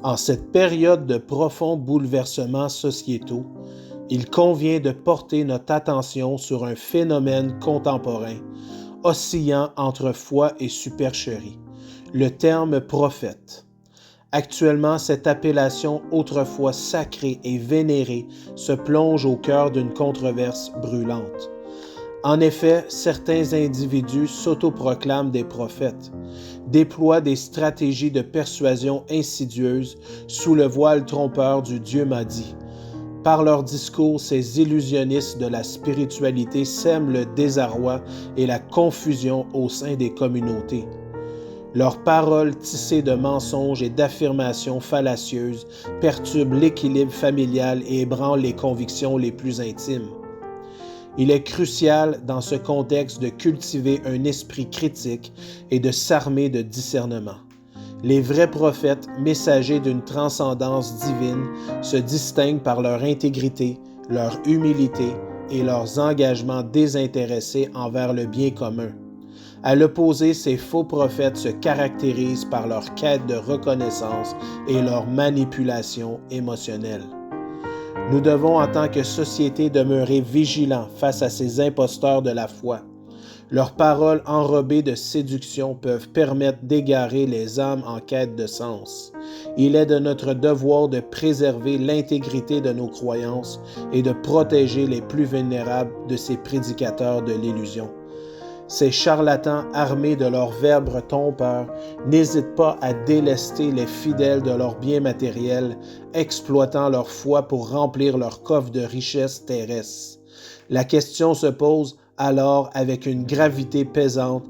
En cette période de profonds bouleversements sociétaux, il convient de porter notre attention sur un phénomène contemporain, oscillant entre foi et supercherie, le terme prophète. Actuellement, cette appellation autrefois sacrée et vénérée se plonge au cœur d'une controverse brûlante. En effet, certains individus s'autoproclament des prophètes, déploient des stratégies de persuasion insidieuses sous le voile trompeur du Dieu m'a dit. Par leurs discours, ces illusionnistes de la spiritualité sèment le désarroi et la confusion au sein des communautés. Leurs paroles tissées de mensonges et d'affirmations fallacieuses perturbent l'équilibre familial et ébranlent les convictions les plus intimes. Il est crucial dans ce contexte de cultiver un esprit critique et de s'armer de discernement. Les vrais prophètes, messagers d'une transcendance divine, se distinguent par leur intégrité, leur humilité et leurs engagements désintéressés envers le bien commun. À l'opposé, ces faux prophètes se caractérisent par leur quête de reconnaissance et leur manipulation émotionnelle. Nous devons en tant que société demeurer vigilants face à ces imposteurs de la foi. Leurs paroles enrobées de séduction peuvent permettre d'égarer les âmes en quête de sens. Il est de notre devoir de préserver l'intégrité de nos croyances et de protéger les plus vulnérables de ces prédicateurs de l'illusion. Ces charlatans armés de leurs verbes trompeurs n'hésitent pas à délester les fidèles de leurs biens matériels, exploitant leur foi pour remplir leur coffre de richesses terrestres. La question se pose alors avec une gravité pesante.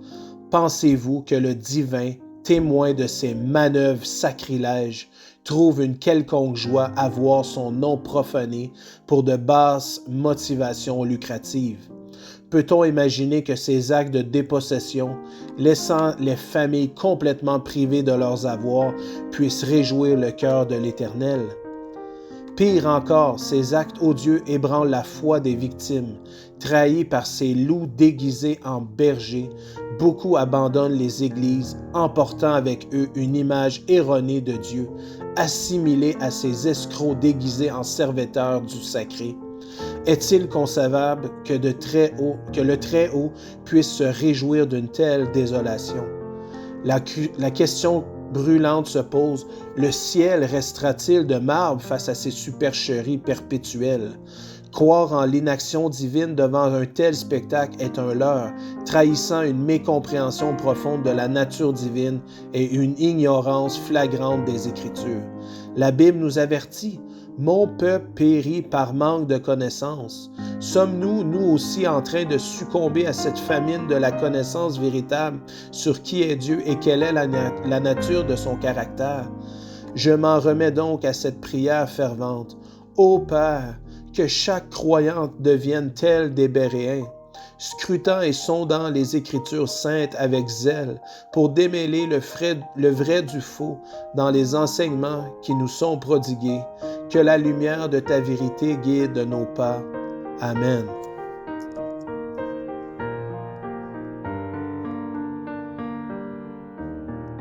Pensez-vous que le divin, témoin de ces manœuvres sacrilèges, trouve une quelconque joie à voir son nom profané pour de basses motivations lucratives? Peut-on imaginer que ces actes de dépossession, laissant les familles complètement privées de leurs avoirs, puissent réjouir le cœur de l'Éternel? Pire encore, ces actes odieux ébranlent la foi des victimes. Trahis par ces loups déguisés en bergers, beaucoup abandonnent les églises, emportant avec eux une image erronée de Dieu, assimilée à ces escrocs déguisés en serviteurs du sacré. Est-il concevable que le Très-Haut puisse se réjouir d'une telle désolation? La question brûlante se pose, le ciel restera-t-il de marbre face à ces supercheries perpétuelles? Croire en l'inaction divine devant un tel spectacle est un leurre, trahissant une mécompréhension profonde de la nature divine et une ignorance flagrante des Écritures. La Bible nous avertit, « Mon peuple périt par manque de connaissance ». Sommes-nous, nous aussi, en train de succomber à cette famine de la connaissance véritable sur qui est Dieu et quelle est la nature de son caractère? Je m'en remets donc à cette prière fervente. Ô Père, que chaque croyante devienne telle des Béréens, scrutant et sondant les Écritures saintes avec zèle pour démêler le vrai du faux dans les enseignements qui nous sont prodigués. Que la lumière de ta vérité guide nos pas. Amen.